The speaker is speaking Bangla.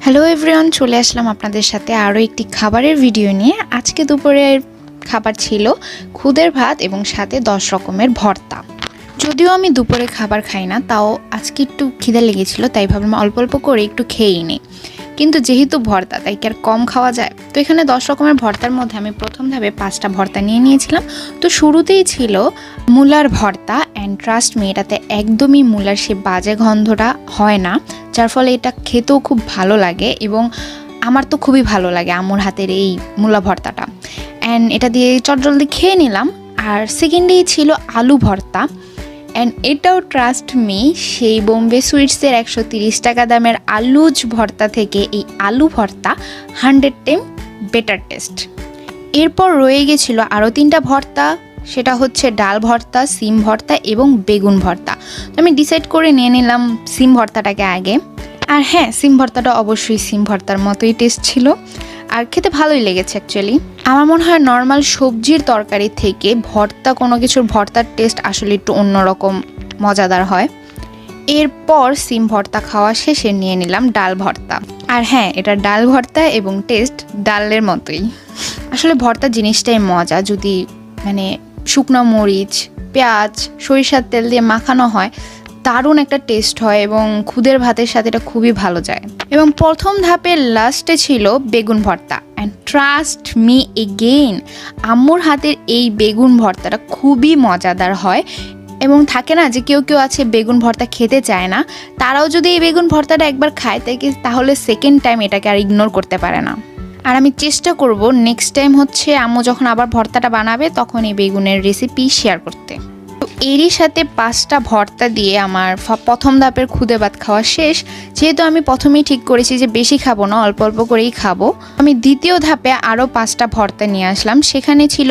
হ্যালো এভরিওয়ান, চলে আসলাম আপনাদের সাথে আরও একটি খাবারের ভিডিও নিয়ে। আজকে দুপুরের খাবার ছিল খুদের ভাত এবং সাথে 10 রকমের ভর্তা। যদিও আমি দুপুরে খাবার খাই না, তাও আজকে একটু খিদে লেগেছিল, তাই ভাবলাম অল্প অল্প করে একটু খেয়েই নিই। কিন্তু যেহেতু ভর্তা, তাই কি আর কম খাওয়া যায়? তো এখানে 10 রকমের ভর্তার মধ্যে আমি প্রথম ধাপে 5টা ভর্তা নিয়ে নিয়েছিলাম। তো শুরুতেই ছিল মূলার ভর্তা, অ্যান্ড ট্রাস্ট মি, এটাতে একদমই মূলার সে বাজে গন্ধটা হয় না, যার ফলে এটা খেতেও খুব ভালো লাগে এবং আমার তো খুবই ভালো লাগে আম্মুর হাতের এই মূলা ভর্তাটা। অ্যান্ড এটা দিয়ে চটজলদি খেয়ে নিলাম। আর সেকেন্ডেই ছিল আলু ভর্তা, অ্যান্ড এটাও ট্রাস্ট মি সেই বোম্বে সুইটসের 130 টাকা দামের আলুজ ভর্তা থেকে এই আলু ভর্তা 100 টাইম বেটার টেস্ট। এরপর রয়ে গেছিলো আরও 3টা ভর্তা, সেটা হচ্ছে ডাল ভর্তা, সিম ভর্তা এবং বেগুন ভর্তা। তো আমি ডিসাইড করে নিয়ে নিলাম সিম ভর্তাটাকে আগে। আর হ্যাঁ, সিম ভর্তাটা অবশ্যই সিম ভর্তার মতোই টেস্ট ছিল, আর খেতে ভালোই লেগেছে অ্যাকচুয়ালি। আমার মনে হয় নর্মাল সবজির তরকারি থেকে ভর্তা কোনো কিছুর ভর্তার টেস্ট আসলে একটু অন্যরকম মজাদার হয়। এরপর সিম ভর্তা খাওয়া শেষে নিয়ে নিলাম ডাল ভর্তা। আর হ্যাঁ, এটা ডাল ভর্তা এবং টেস্ট ডালের মতোই। আসলে ভর্তা জিনিসটাই মজা, যদি শুকনো মরিচ, পেঁয়াজ, সরিষার তেল দিয়ে মাখানো হয়, দারুণ একটা টেস্ট হয় এবং খুদের ভাতের সাথে এটা খুবই ভালো যায়। এবং প্রথম ধাপের লাস্টে ছিল বেগুন ভর্তা, অ্যান্ড ট্রাস্ট মি এগেইন, আম্মুর হাতের এই বেগুন ভর্তাটা খুবই মজাদার হয়। এবং থাকে না যে কেউ কেউ আছে বেগুন ভর্তা খেতে চায় না, তারাও যদি এই বেগুন ভর্তাটা একবার খায় তাহলে সেকেন্ড টাইম এটাকে আর ইগনোর করতে পারে না। আর আমি চেষ্টা করব নেক্সট টাইম হচ্ছে আম্মু যখন আবার ভর্তাটা বানাবে তখন এই বেগুনের রেসিপি শেয়ার করতে। তো এরই সাথে 5টা ভর্তা দিয়ে আমার প্রথম ধাপের খুদে ভাত খাওয়া শেষ। যেহেতু আমি প্রথমেই ঠিক করেছি যে বেশি খাবো না, অল্প অল্প করেই খাবো, আমি দ্বিতীয় ধাপে আরও 5টা ভর্তা নিয়ে আসলাম। সেখানে ছিল